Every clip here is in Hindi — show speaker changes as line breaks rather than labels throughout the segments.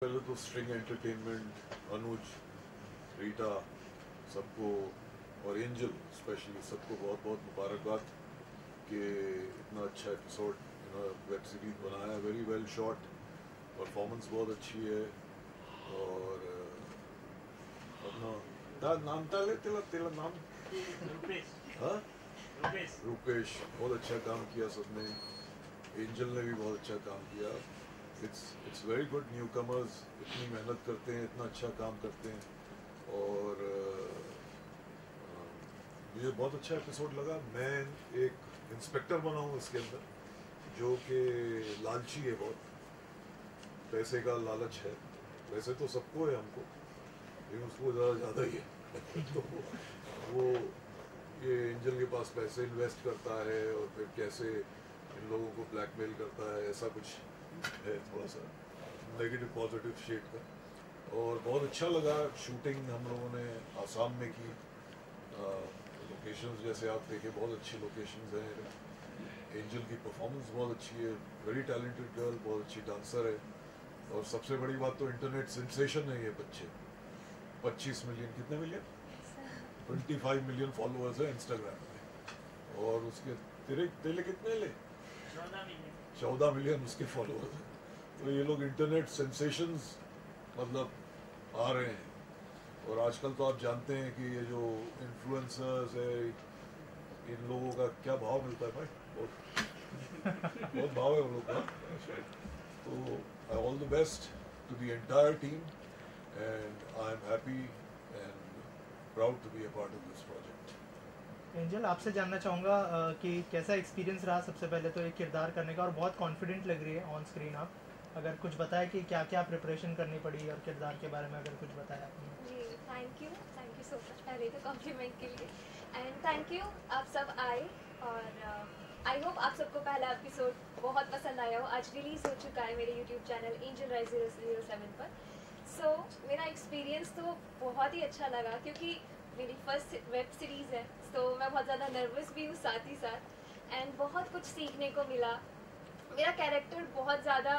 पहले तो स्ट्रिंग एंटरटेनमेंट, अनुज, रीटा, सबको और एंजल स्पेशली सबको बहुत बहुत मुबारकबाद कि इतना अच्छा एपिसोड वेब सीरीज बनाया। वेरी वेल शॉट, परफॉर्मेंस बहुत अच्छी है। और अपना नाम ताले तेला तेला नाम
रुपेश।
हाँ
रुपेश
बहुत अच्छा काम किया सबने। एंजल ने भी बहुत अच्छा काम किया। It's very good. New commerce इतनी मेहनत करते हैं, इतना अच्छा काम करते हैं। और मुझे बहुत अच्छा एपिसोड लगा। मैं एक इंस्पेक्टर बना हूँ इसके अंदर, जो कि लालची है बहुत, पैसे का लालच है। वैसे तो सबको है हमको, लेकिन उसको ज़्यादा ही है। तो वो ये एंजल के पास पैसे इन्वेस्ट करता है और फिर कैसे इन लोगों को ब्लैकमेल करता है, ऐसा कुछ है थोड़ा सा नेगेटिव पॉजिटिव शेड का। और बहुत अच्छा लगा। शूटिंग हम लोगों ने आसाम में की। लोकेशंस जैसे आप देखें, बहुत अच्छी लोकेशंस हैं। एंजल की परफॉर्मेंस बहुत अच्छी है, वेरी टैलेंटेड गर्ल, बहुत अच्छी डांसर है। और सबसे बड़ी बात तो इंटरनेट सेंसेशन है ये बच्चे। 25 मिलियन, कितने मिलियन, 25 मिलियन फॉलोअर्स है इंस्टाग्राम पे। और उसके तेरे तेले कितने ले 14 मिलियन उसके फॉलोअर्स हैं। तो ये लोग इंटरनेट सेंसेशंस मतलब आ रहे हैं। और आजकल तो आप जानते हैं कि ये जो इन्फ्लुएंसर्स है, इन लोगों का क्या भाव मिलता है भाई, बहुत भाव है उन लोग का। तो all the best to the entire team and I am happy and proud to be a part of this project.
Angel, आपसे जानना चाहूँगा कि कैसा एक्सपीरियंस रहा सबसे पहले तो एक किरदार करने का, और बहुत कॉन्फिडेंट लग रही है ऑन स्क्रीन आप। अगर कुछ बताया कि क्या क्या प्रिपरेशन करनी पड़ी और किरदार के बारे में अगर कुछ बताया आपने।
जी थैंक यू सो मच पहले तो कॉम्प्लीमेंट के लिए, एंड थैंक यू आप सब आए। और आई होप आप सबको पहला एपिसोड बहुत पसंद आया हो। आज रिलीज़ हो चुका है मेरे यूट्यूब चैनल एंजल राइज 007 पर। सो मेरा एक्सपीरियंस तो बहुत ही अच्छा लगा, क्योंकि मेरी फर्स्ट वेब सीरीज़ है, तो मैं बहुत ज़्यादा नर्वस भी हूँ साथ ही साथ। एंड बहुत कुछ सीखने को मिला। मेरा कैरेक्टर बहुत ज़्यादा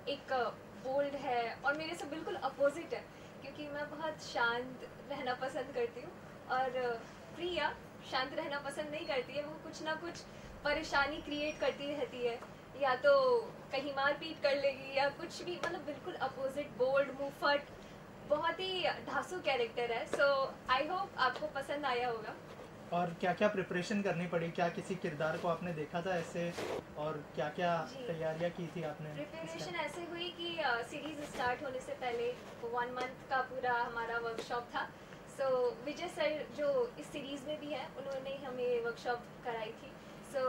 एक बोल्ड है और मेरे से बिल्कुल अपोजिट है, क्योंकि मैं बहुत शांत रहना पसंद करती हूँ। और प्रिया शांत रहना पसंद नहीं करती है, वो कुछ ना कुछ परेशानी क्रिएट करती रहती है, या तो कहीं मार पीट कर लेगी या कुछ भी, मतलब बिल्कुल अपोजिट, बोल्ड, मुंहफट, बहुत ही धांसू कैरेक्टर है। सो आई होप आपको पसंद आया होगा।
और क्या क्या प्रिपरेशन करनी पड़ी, क्या किसी किरदार को आपने देखा था ऐसे, और क्या क्या तैयारियां की थी आपने?
प्रिपरेशन ऐसे हुई कि सीरीज स्टार्ट होने से पहले 1 मंथ का पूरा हमारा वर्कशॉप था। सो विजय सर जो इस सीरीज़ में भी है, उन्होंने हमें वर्कशॉप कराई थी। सो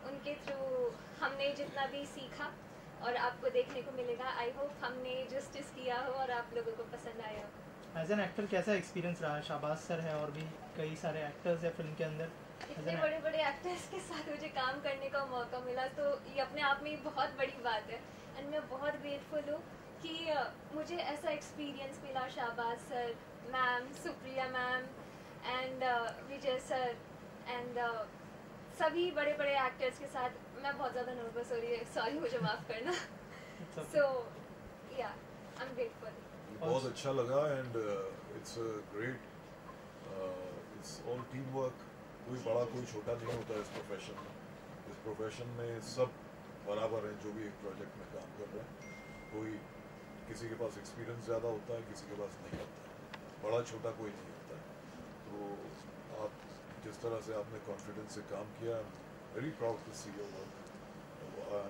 उनके थ्रू हमने जितना भी सीखा और आपको देखने को मिलेगा। आई होप हमने जस्टिस किया हो और आप लोगों को पसंद आया हो।
एज एन एक्टर कैसा एक्सपीरियंस रहा? शाहबाज सर है और भी कई सारे एक्टर्स हैं फिल्म के अंदर।
इतने बड़े बड़े एक्टर्स के साथ मुझे काम करने का मौका मिला, तो ये अपने आप में बहुत बड़ी बात है। एंड मैं बहुत ग्रेटफुल हूँ कि मुझे ऐसा एक्सपीरियंस मिला। Shahbaz sir, ma'am, Supriya ma'am and Vijay sir and सभी बड़े बड़े एक्टर्स के साथ। मैं बहुत ज़्यादा नर्वस हो रही है, सॉरी, मुझे माफ़ करना। सो या आई एम ग्रेटफुल।
बहुत अच्छा लगा and it's great, it's all team work. कोई बड़ा कोई छोटा नहीं होता इस प्रोफेशन में। इस प्रोफेशन में सब बराबर हैं जो भी एक प्रोजेक्ट में काम कर रहे हैं। कोई किसी के पास एक्सपीरियंस ज़्यादा होता है, किसी के पास नहीं होता है, बड़ा छोटा कोई नहीं होता है। तो आप जिस तरह से आपने कॉन्फिडेंस से काम किया, very proud to see your work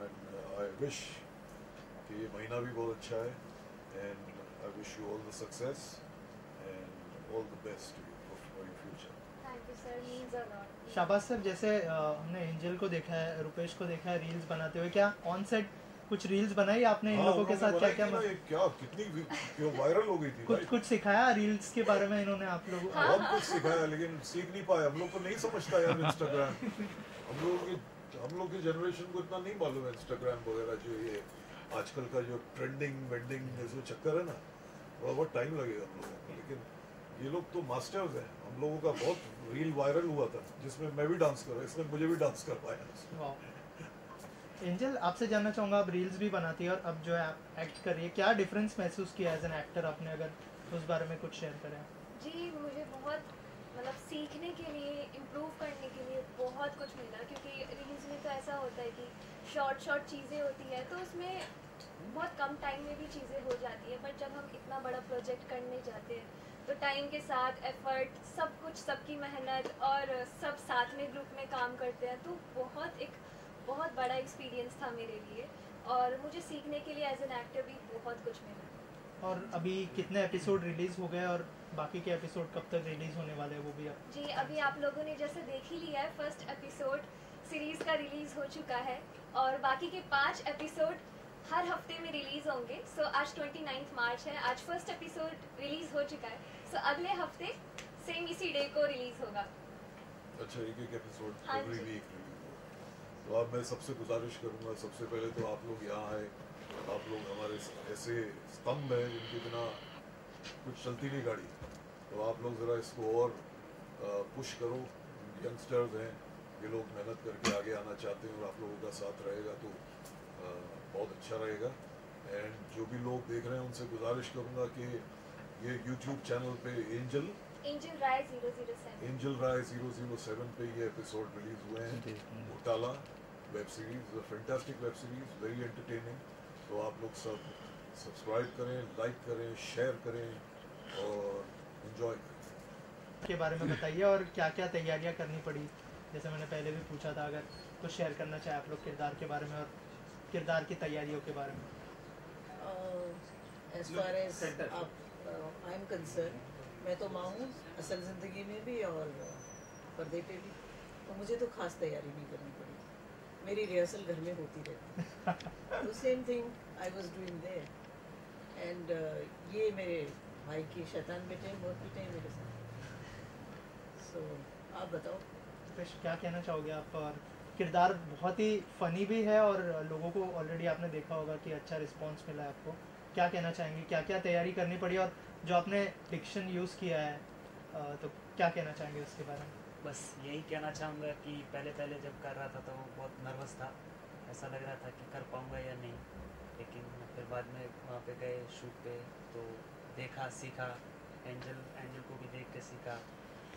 and I wish कि ये महीना भी बहुत अच्छा है and I wish you all the success and all the best to you for your future.
Thank you sir, means a lot.
Shahbaz sir, जैसे हमने एंजल को देखा है, रुपेश को देखा है रील्स बनाते हुए, क्या ऑन सेट कुछ रील्स बनाई आपने इन लोगों के साथ? क्या
क्या कितनी क्यों वायरल हो गई थी?
कुछ सिखाया रील्स के बारे में इन्होंने आप लोगों को?
बहुत कुछ सिखाया, लेकिन सीख नहीं पाए। हम लोग को नहीं समझता यार इंस्टाग्राम। हम लोग की जनरेशन को इतना नहीं मालूम है इंस्टाग्राम वगैरह, जो ये आजकल का जो ट्रेंडिंग वेंडिंग जो चक्कर है ना, थोड़ा बहुत टाइम लगेगा हम लोगों को। लेकिन ये लोग तो मास्टर्स हैं। हम लोगों का बहुत रील वायरल हुआ था जिसमें मैं भी डांस कर रहा, इसने मुझे भी डांस करवाया।
एंजल, आपसे जानना चाहूँगा, आप रील्स भी बनाती है और अब जो है आप एक्ट कर रही है, क्या डिफरेंस महसूस किया एज एन एक्टर आपने, अगर उस बारे में कुछ शेयर करें?
जी, मुझे बहुत मतलब सीखने के लिए, इम्प्रूव करने के लिए बहुत कुछ मिला, क्योंकि रील्स में तो ऐसा होता है कि शॉर्ट चीज़ें होती है तो उसमें बहुत कम टाइम में भी चीज़ें हो जाती है, बट जब हम इतना बड़ा प्रोजेक्ट करने जाते हैं तो टाइम के साथ एफर्ट, सब कुछ, सबकी मेहनत और सब साथ में ग्रुप में काम करते हैं, तो बहुत बड़ा एक्सपीरियंस था मेरे लिए और मुझे सीखने के लिए एज एन एक्टर भी बहुत कुछ मिला।
और अभी कितने एपिसोड रिलीज हो गए और बाकी के एपिसोड कब तक रिलीज होने वाले हैं वो भी आप?
जी, अभी आप लोगों ने जैसे देख ही लिया है, फर्स्ट एपिसोड सीरीज़ का रिलीज़ हो चुका है और बाकी के 5 एपिसोड हर हफ्ते में रिलीज़ होंगे। सो आज 29 मार्च है, आज फर्स्ट एपिसोड रिलीज़ हो चुका है, सो अगले हफ्ते सेम इसी डे को रिलीज़ होगा।
अच्छा, एक एपिसोड
हाँ
एवरी
जी।
वीक रिलीज हो। तो अब मैं सबसे गुजारिश करूंगा, सबसे पहले तो आप लोग यहाँ आए, आप लोग हमारे ऐसे स्तंभ हैं जिनके बिना कुछ चलती नहीं गाड़ी, तो आप लोग ज़रा इसको और पुश करो। यंगस्टर्स हैं, ये लोग मेहनत करके आगे आना चाहते हैं और आप लोगों का साथ रहेगा तो बहुत अच्छा रहेगा। एंड जो भी लोग देख रहे हैं उनसे गुजारिश करूंगा कि ये यूट्यूब चैनल पे एंजल
राय
007 पे ये एपिसोड रिलीज हुए हैं। घोटाला web series, fantastic web series, very entertaining. तो आप लोग सब सब्सक्राइब करें, लाइक करें, शेयर करें और एंजॉय करें।
के बारे में बताइए और क्या क्या तैयारियां करनी पड़ी, जैसे मैंने पहले भी पूछा था, अगर कुछ शेयर करना चाहे आप लोग किरदार के बारे में और किरदार की तैयारियों के बारे में।
As far as I am concerned, मैं तो माँ हूँ असल ज़िंदगी में भी और पर्दे पे भी, तो मुझे तो खास तैयारी नहीं करनी पड़ी, मेरी रिहर्सल घर में होती रहती। तो same thing I was doing there and ये मेरे भाई के शैतान बेटे बहुत बेटे हैं मेरे साथ। सो आप बताओ।
फिर क्या कहना चाहोगे आप? और किरदार बहुत ही फ़नी भी है और लोगों को ऑलरेडी आपने देखा होगा कि अच्छा रिस्पांस मिला है आपको, क्या कहना चाहेंगे, क्या क्या तैयारी करनी पड़ी और जो आपने डिक्शन यूज़ किया है तो क्या कहना चाहेंगे उसके बारे में?
बस यही कहना चाहूँगा कि पहले जब कर रहा था तो बहुत नर्वस था, ऐसा लग रहा था कि कर पाऊँगा या नहीं, लेकिन फिर बाद में वहाँ पे गए शूट पे तो देखा, सीखा, एंजल को भी देख के सीखा,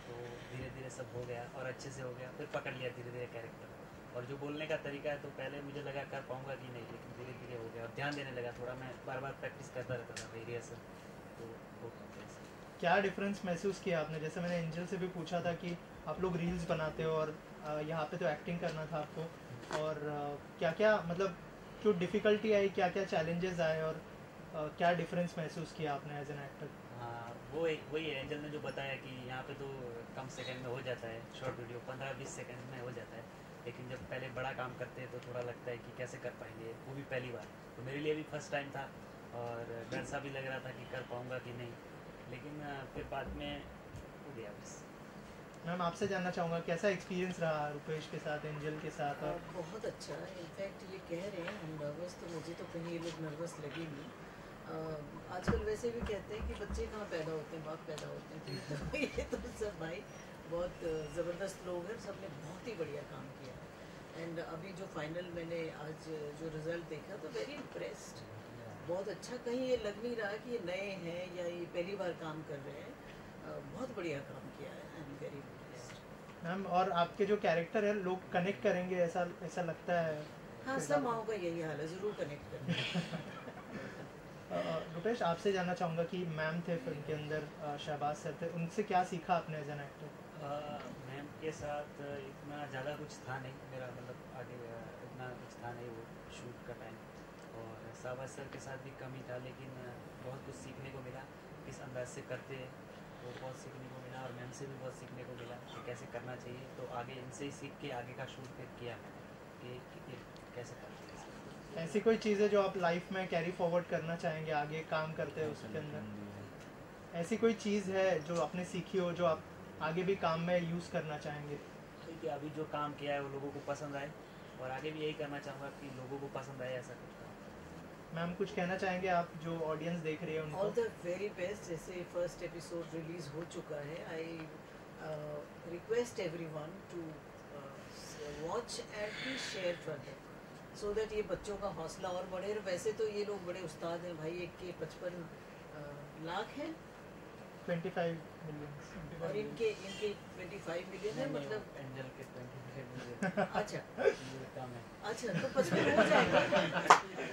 तो धीरे धीरे सब हो गया और अच्छे से हो गया। फिर पकड़ लिया धीरे धीरे कैरेक्टर, और जो बोलने का तरीका है तो पहले मुझे लगा कर पाऊँगा कि नहीं, लेकिन धीरे धीरे हो गया और ध्यान देने लगा थोड़ा, मैं बार बार प्रैक्टिस करता रहता था भाई रिहर्सल, तो हो गया।
क्या डिफरेंस महसूस किया आपने? जैसे मैंने एंजल से भी पूछा था कि आप लोग रील्स बनाते हो और यहाँ पे तो एक्टिंग करना था आपको, और क्या क्या मतलब क्यों डिफ़िकल्टी आई, क्या क्या चैलेंजेस आए और क्या डिफरेंस महसूस किया आपने एज एन एक्टर?
हाँ, वही है, एंजल ने जो बताया कि यहाँ पे तो कम सेकंड में हो जाता है, शॉर्ट वीडियो 15-20 सेकंड में हो जाता है, लेकिन जब पहले बड़ा काम करते हैं तो थोड़ा लगता है कि कैसे कर पाएंगे, वो भी पहली बार। तो मेरे लिए भी फर्स्ट टाइम था और डर सा भी लग रहा था कि कर पाऊँगा कि नहीं, लेकिन फिर बाद में हो गया बस।
मैम, आपसे जानना चाहूँगा कैसा एक्सपीरियंस रहा रुपेश के साथ, एंजल के साथ? और
बहुत अच्छा। इनफैक्ट ये कह रहे हैं हम नर्वस, तो मुझे तो कहीं ये लोग नर्वस लगे नहीं। आजकल वैसे भी कहते हैं कि बच्चे कहाँ पैदा होते हैं, बाप पैदा होते हैं। तो ये तो सब भाई बहुत ज़बरदस्त लोग हैं, सब ने बहुत ही बढ़िया काम किया। एंड अभी जो फाइनल मैंने आज जो रिज़ल्ट देखा तो वेरी इम्प्रेस्ड, बहुत अच्छा। कहीं ये लग नहीं रहा कि ये नए हैं या ये पहली बार काम कर रहे हैं, बहुत बढ़िया काम किया है। I am very impressed.
Ma'am, और आपके जो कैरेक्टर है लोग कनेक्ट करेंगे, ऐसा लगता है?
हाँ, सब माओ का यही हाल है, ज़रूर कनेक्ट करेंगे।
रुपेश, आपसे जानना चाहूँगा कि मैम थे फिल्म के अंदर, शहबाज सर थे, उनसे क्या सीखा आपने एज एन एक्टर?
मैम के साथ इतना ज़्यादा कुछ था नहीं मेरा, मतलब आगे इतना कुछ था नहीं वो शूट का टाइम, और शहबाज सर के साथ भी कम ही था, लेकिन बहुत कुछ सीखने को मिला, किस अंदाज से करते हैं वो बहुत सीखने को मिला, और मैम से भी बहुत सीखने को मिला कि कैसे करना चाहिए। तो आगे इनसे ही सीख के आगे का शूट फिर किया मैंने कि कैसे करते हैं।
ऐसी कोई चीज़ है जो आप लाइफ में कैरी फॉरवर्ड करना चाहेंगे आगे काम करते हैं उसके अंदर? ऐसी कोई चीज़ है जो आपने सीखी हो जो आप आगे भी काम में यूज़ करना चाहेंगे?
ठीक है, अभी जो काम किया है वो लोगों को पसंद आए, और आगे भी यही करना चाहूँगा कि लोगों को पसंद आए ऐसा कुछ काम।
मैम, कुछ कहना चाहेंगे आप जो ऑडियंस देख रही है उनको?
All the very best. जैसे फर्स्ट एपिसोड रिलीज हो चुका है, I request everyone to watch and please share further. So that ये बच्चों का हौसला और बढ़े। और वैसे तो ये लोग बड़े उस्ताद हैं भाई, एक के 55 लाख हैं
25 मिलियन
और इनके 25 मिलियन है, मतलब
एंजल के 25 मिलियन
अच्छा
ये कम है।
अच्छा तो 55 हो जाएंगे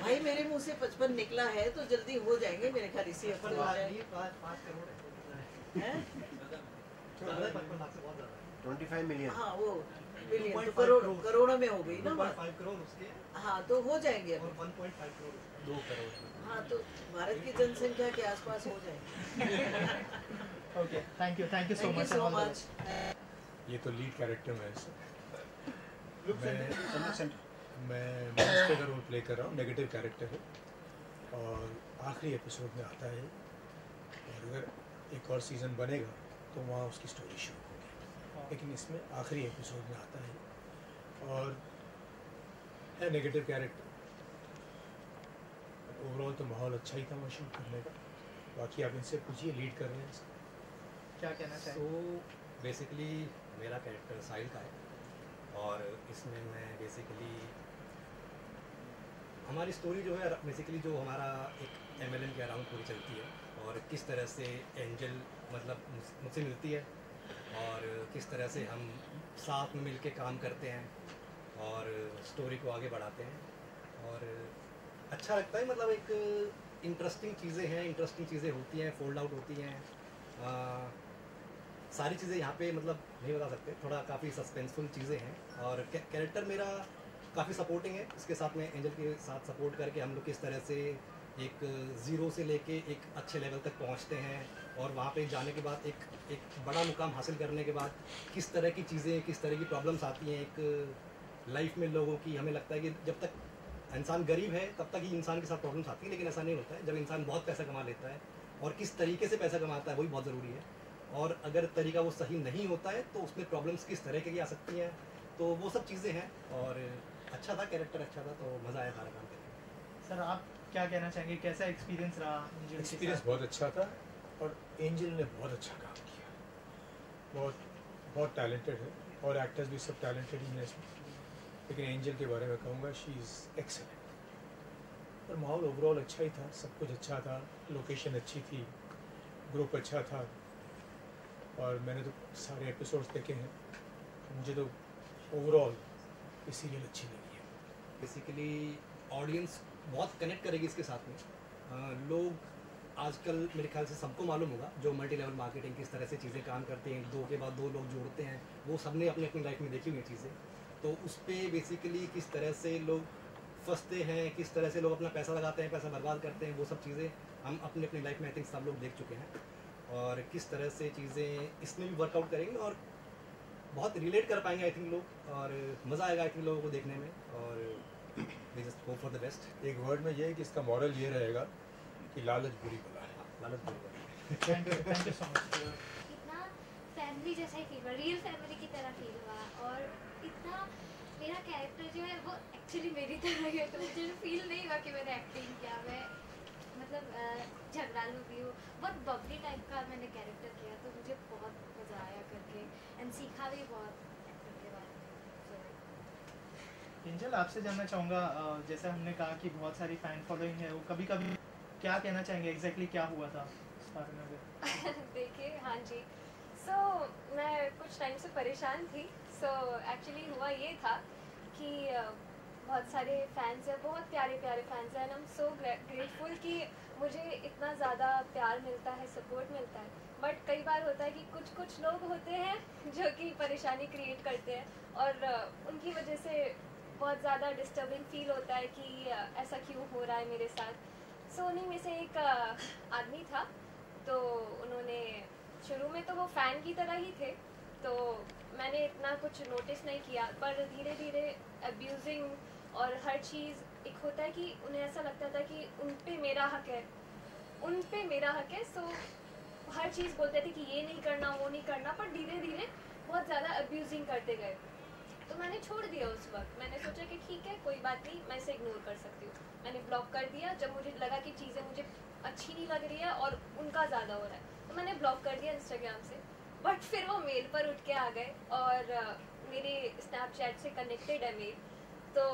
भाई, मेरे मुंह से 55 निकला है तो जल्दी हो जाएंगे मेरे ख्याल, इसी हफ्ते हो जाएंगे।
5 करोड़
हैं?
25 मिलियन
हाँ वो मिलियन तो करोड़ों में हो गई ना बात।
5 करोड़ उसके
हाँ तो हो जाएंगे
और
अब।
1.5 करोड़
2 करोड़।
हाँ तो भारत की जनसंख्या के आसपास हो जाएंगे।
Okay thank you so
thank you
much
so much.
ये तो लीड कैरेक्टर में है सर।
सेंटर
मैं मास्टर का रोल प्ले कर रहा हूँ, नेगेटिव कैरेक्टर है और आखिरी एपिसोड में आता है। और अगर एक और सीज़न बनेगा तो वहाँ उसकी स्टोरी शुरू होगी, लेकिन इसमें आखिरी एपिसोड में आता है और है नेगेटिव कैरेक्टर। ओवरऑल तो माहौल अच्छा ही था वहाँ शूट करने का। बाकी आप इनसे पूछिए, लीड कर रहे हैं इसको।
क्या कहना
सो
चाहिए?
बेसिकली मेरा कैरेक्टर साहिल का है और इसमें मैं बेसिकली हमारी स्टोरी जो है बेसिकली जो हमारा एक एमएलएन के अराउंड पूरी चलती है और किस तरह से एंजल मतलब मुझसे मिलती है और किस तरह से हम साथ में मिलके काम करते हैं और स्टोरी को आगे बढ़ाते हैं। और अच्छा लगता है, मतलब एक इंटरेस्टिंग चीज़ें हैं, इंटरेस्टिंग चीज़ें होती हैं, फोल्ड आउट होती हैं। सारी चीज़ें यहाँ पे मतलब नहीं बता सकते, थोड़ा काफ़ी सस्पेंसफुल चीज़ें हैं और कैरेक्टर मेरा काफ़ी सपोर्टिंग है। इसके साथ में एंजल के साथ सपोर्ट करके हम लोग किस तरह से एक ज़ीरो से लेके एक अच्छे लेवल तक पहुँचते हैं और वहाँ पे जाने के बाद एक बड़ा मुकाम हासिल करने के बाद किस तरह की चीज़ें, किस तरह की प्रॉब्लम्स आती हैं एक लाइफ में लोगों की। हमें लगता है कि जब तक इंसान गरीब है तब तक ही इंसान के साथ प्रॉब्लम्स आती हैं, लेकिन ऐसा नहीं होता है। जब इंसान बहुत पैसा कमा लेता है और किस तरीके से पैसा कमाता है वही बहुत ज़रूरी है। और अगर तरीका वो सही नहीं होता है तो उसमें प्रॉब्लम्स किस तरह की आ सकती हैं, तो वो सब चीज़ें हैं। और अच्छा था, कैरेक्टर अच्छा था, तो मज़ा आया सारा काम करके।
सर आप क्या कहना चाहेंगे, कैसा एक्सपीरियंस रहा एंजल के
एक्सपीरियंस
साथ?
बहुत अच्छा था और एंजल ने बहुत अच्छा काम किया, बहुत बहुत टैलेंटेड है और एक्टर्स भी सब टैलेंटेड ही हैं इसमें। लेकिन एंजल के बारे में कहूँगा शी इज़ एक्सेलेंट। और माहौल ओवरऑल अच्छा ही था, सब कुछ अच्छा था, लोकेशन अच्छी थी, ग्रुप अच्छा था और मैंने तो सारे एपिसोड्स देखे हैं। मुझे तो ओवरऑल ये सीरियल अच्छी लगी है।
बेसिकली ऑडियंस बहुत कनेक्ट करेगी इसके साथ में। लोग आजकल मेरे ख्याल से सबको मालूम होगा जो मल्टी लेवल मार्केटिंग किस तरह से चीज़ें काम करते हैं, दो के बाद दो लोग जोड़ते हैं, वो सबने अपनी अपनी लाइफ में देखी हुई चीज़ें। तो उस पर बेसिकली किस तरह से लोग फंसते हैं, किस तरह से लोग अपना पैसा लगाते हैं, पैसा बर्बाद करते हैं, वो सब चीज़ें हम अपनी अपनी लाइफ में आई थिंक सब लोग देख चुके हैं। और किस तरह से चीज़ें इसमें भी वर्कआउट करेंगे और बहुत रिलेट कर पाएंगे आई थिंक लोग, और मज़ा आएगा आई थिंक लोगों को देखने में। और we just hope for the best.
एक वर्ड में ये है कि इसका मॉरल ये रहेगा कि लालच बुरी बला है।
लालच बुरी बात है।
Thank you so much.
इतना फैमिली जैसा ही फील हुआ, रियल फैमिली की तरह फील हुआ। और इतना मेरा कैरेक्टर जो है वो एक्चुअली मेरी तरह ही है, तो मुझे फील नहीं हुआ कि मैंने एक्टिंग किया। मैं मतलब झगड़ालू भी हूँ, बहुत बबली टाइप का मैंने कैरेक्टर किया, तो मुझे बहुत मज़ा आया करके एंड सीखा भी बहुत एक्टर के बारे में।
एंजल आपसे जानना चाहूँगा, जैसे हमने कहा कि बहुत सारी फैन फॉलोइंग है, वो कभी कभी क्या कहना चाहेंगे, एग्जैक्टली क्या हुआ था इस बारे में अगर?
देखिए हाँ जी, सो मैं कुछ टाइम से परेशान थी। सो एक्चुअली हुआ ये था कि बहुत सारे फैंस हैं, बहुत प्यारे प्यारे फैंस हैं, and I am so grateful कि मुझे इतना ज़्यादा प्यार मिलता है, सपोर्ट मिलता है। बट कई बार होता है कि कुछ लोग होते हैं जो कि परेशानी क्रिएट करते हैं और उनकी वजह से बहुत ज़्यादा डिस्टर्बिंग फील होता है कि ऐसा क्यों हो रहा है मेरे साथ। सो उन्हीं में से एक आदमी था, तो उन्होंने शुरू में तो वो फ़ैन की तरह ही थे, तो मैंने इतना कुछ नोटिस नहीं किया, पर धीरे धीरे अब्यूजिंग और हर चीज़ एक होता है कि उन्हें ऐसा लगता था कि उन पे मेरा हक है, उन पे मेरा हक है। सो हर चीज़ बोलते थे कि ये नहीं करना, वो नहीं करना, पर धीरे धीरे बहुत ज़्यादा अब्यूजिंग करते गए। तो मैंने छोड़ दिया उस वक्त। मैंने सोचा कि ठीक है, कोई बात नहीं, मैं इसे इग्नोर कर सकती हूँ। मैंने ब्लॉक कर दिया जब मुझे लगा कि चीज़ें मुझे अच्छी नहीं लग रही है और उनका ज़्यादा हो रहा है, तो मैंने ब्लॉक कर दिया इंस्टाग्राम से। बट फिर वो मेल पर उठ के आ गए और मेरे स्नैपचैट से कनेक्टेड है मेल, तो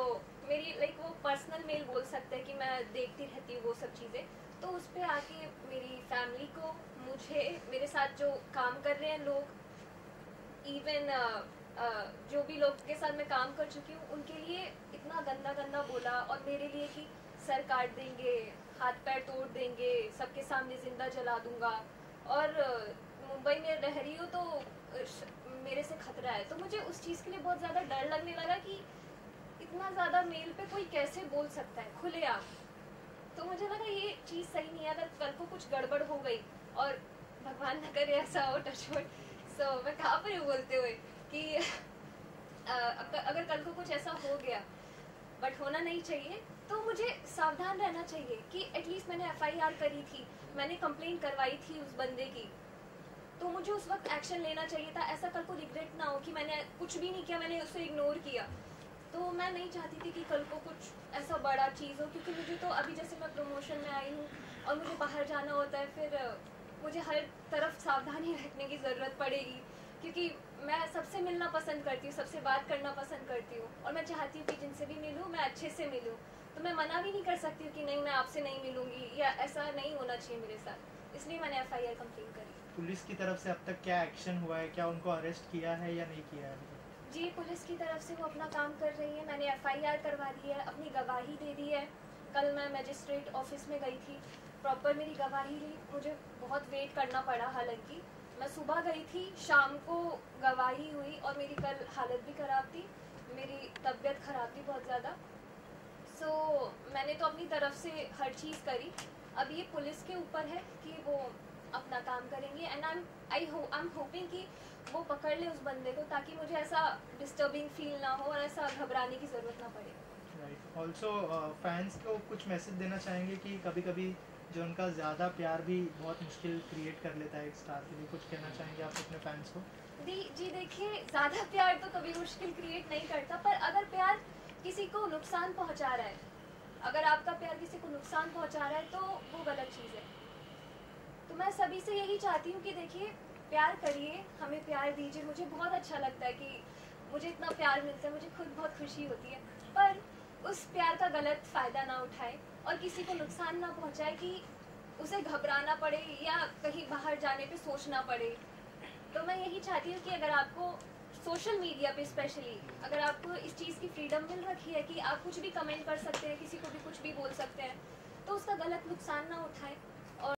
मेरी लाइक वो पर्सनल मेल बोल सकते हैं कि मैं देखती रहती हूँ वो सब चीज़ें, तो उस पर आके मेरी फैमिली को, मुझे, मेरे साथ जो काम कर रहे हैं लोग, इवन जो भी लोग के साथ मैं काम कर चुकी हूँ उनके लिए इतना गंदा गंदा बोला, और मेरे लिए कि सर काट देंगे, हाथ पैर तोड़ देंगे, सबके सामने जिंदा जला दूंगा, और मुंबई में रह रही हूँ तो मेरे से खतरा है। तो मुझे उस चीज़ के लिए बहुत ज़्यादा डर लगने लगा कि इतना ज़्यादा मेल पे कोई कैसे बोल सकता है खुलेआम। तो मुझे लगा ये चीज़ सही नहीं है, अगर कल को कुछ गड़बड़ हो गई, और भगवान न करे ऐसा हो, टचवुड, सो मैं कहाँ पर हूँ बोलते हुए कि अगर कल को कुछ ऐसा हो गया, बट होना नहीं चाहिए, तो मुझे सावधान रहना चाहिए कि एटलीस्ट मैंने FIR करी थी, मैंने कंप्लेंट करवाई थी उस बंदे की, तो मुझे उस वक्त एक्शन लेना चाहिए था। ऐसा कल को रिग्रेट ना हो कि मैंने कुछ भी नहीं किया, मैंने उसे इग्नोर किया। तो मैं नहीं चाहती थी कि कल को कुछ ऐसा बड़ा चीज़ हो, क्योंकि मुझे तो अभी जैसे मैं प्रमोशन में आई हूँ और मुझे बाहर जाना होता है, फिर मुझे हर तरफ सावधानी रखने की ज़रूरत पड़ेगी, क्योंकि मैं सबसे मिलना पसंद करती हूँ, सबसे बात करना पसंद करती हूँ, और मैं चाहती हूँ कि जिनसे भी मिलूँ मैं अच्छे से मिलूँ। तो मैं मना भी नहीं कर सकती हूँ कि नहीं मैं आपसे नहीं मिलूँगी, या ऐसा नहीं होना चाहिए मेरे साथ, इसलिए मैंने FIR कंप्लेन करी।
पुलिस की तरफ से अब तक क्या एक्शन हुआ है, क्या उनको अरेस्ट किया है या नहीं किया है?
जी, पुलिस की तरफ से वो अपना काम कर रही है, मैंने FIR करवा दी है, अपनी गवाही दे दी है। कल मैं मजिस्ट्रेट ऑफिस में गई थी, प्रॉपर मेरी गवाही ली, मुझे बहुत वेट करना पड़ा, हालांकि मैं सुबह गई थी, शाम को गवाही हुई, और मेरी कल हालत भी ख़राब थी, मेरी तबीयत ख़राब थी बहुत ज़्यादा। सो मैंने तो अपनी तरफ से हर चीज़ करी, अब ये पुलिस के ऊपर है कि वो अपना काम करेंगे, एंड आई एम होपिंग कि वो पकड़ ले उस बंदे को, ताकि मुझे ऐसा डिस्टर्बिंग फील ना हो और ऐसा घबराने की ज़रूरत ना पड़े।
राइट। ऑल्सो फैंस को कुछ मैसेज देना चाहेंगे कि कभी कभी जो उनका ज़्यादा प्यार भी बहुत मुश्किल क्रिएट कर लेता है एक स्टार के लिए, कुछ कहना चाहेंगे आप अपने फैंस को?
जी देखिए, ज़्यादा प्यार तो कभी मुश्किल क्रिएट नहीं करता, पर अगर प्यार किसी को नुकसान पहुंचा रहा है, अगर आपका प्यार किसी को नुकसान पहुंचा रहा है, तो वो गलत चीज़ है। तो मैं सभी से यही चाहती हूँ कि देखिए, प्यार करिए, हमें प्यार दीजिए, मुझे बहुत अच्छा लगता है कि मुझे इतना प्यार मिलता है, मुझे खुद बहुत खुशी होती है, पर उस प्यार का गलत फ़ायदा ना उठाए और किसी को नुकसान ना पहुंचाए कि उसे घबराना पड़े या कहीं बाहर जाने पे सोचना पड़े। तो मैं यही चाहती हूँ कि अगर आपको सोशल मीडिया पे स्पेशली अगर आपको इस चीज़ की फ्रीडम मिल रखी है कि आप कुछ भी कमेंट कर सकते हैं, किसी को भी कुछ भी बोल सकते हैं, तो उसका गलत नुकसान ना उठाएं।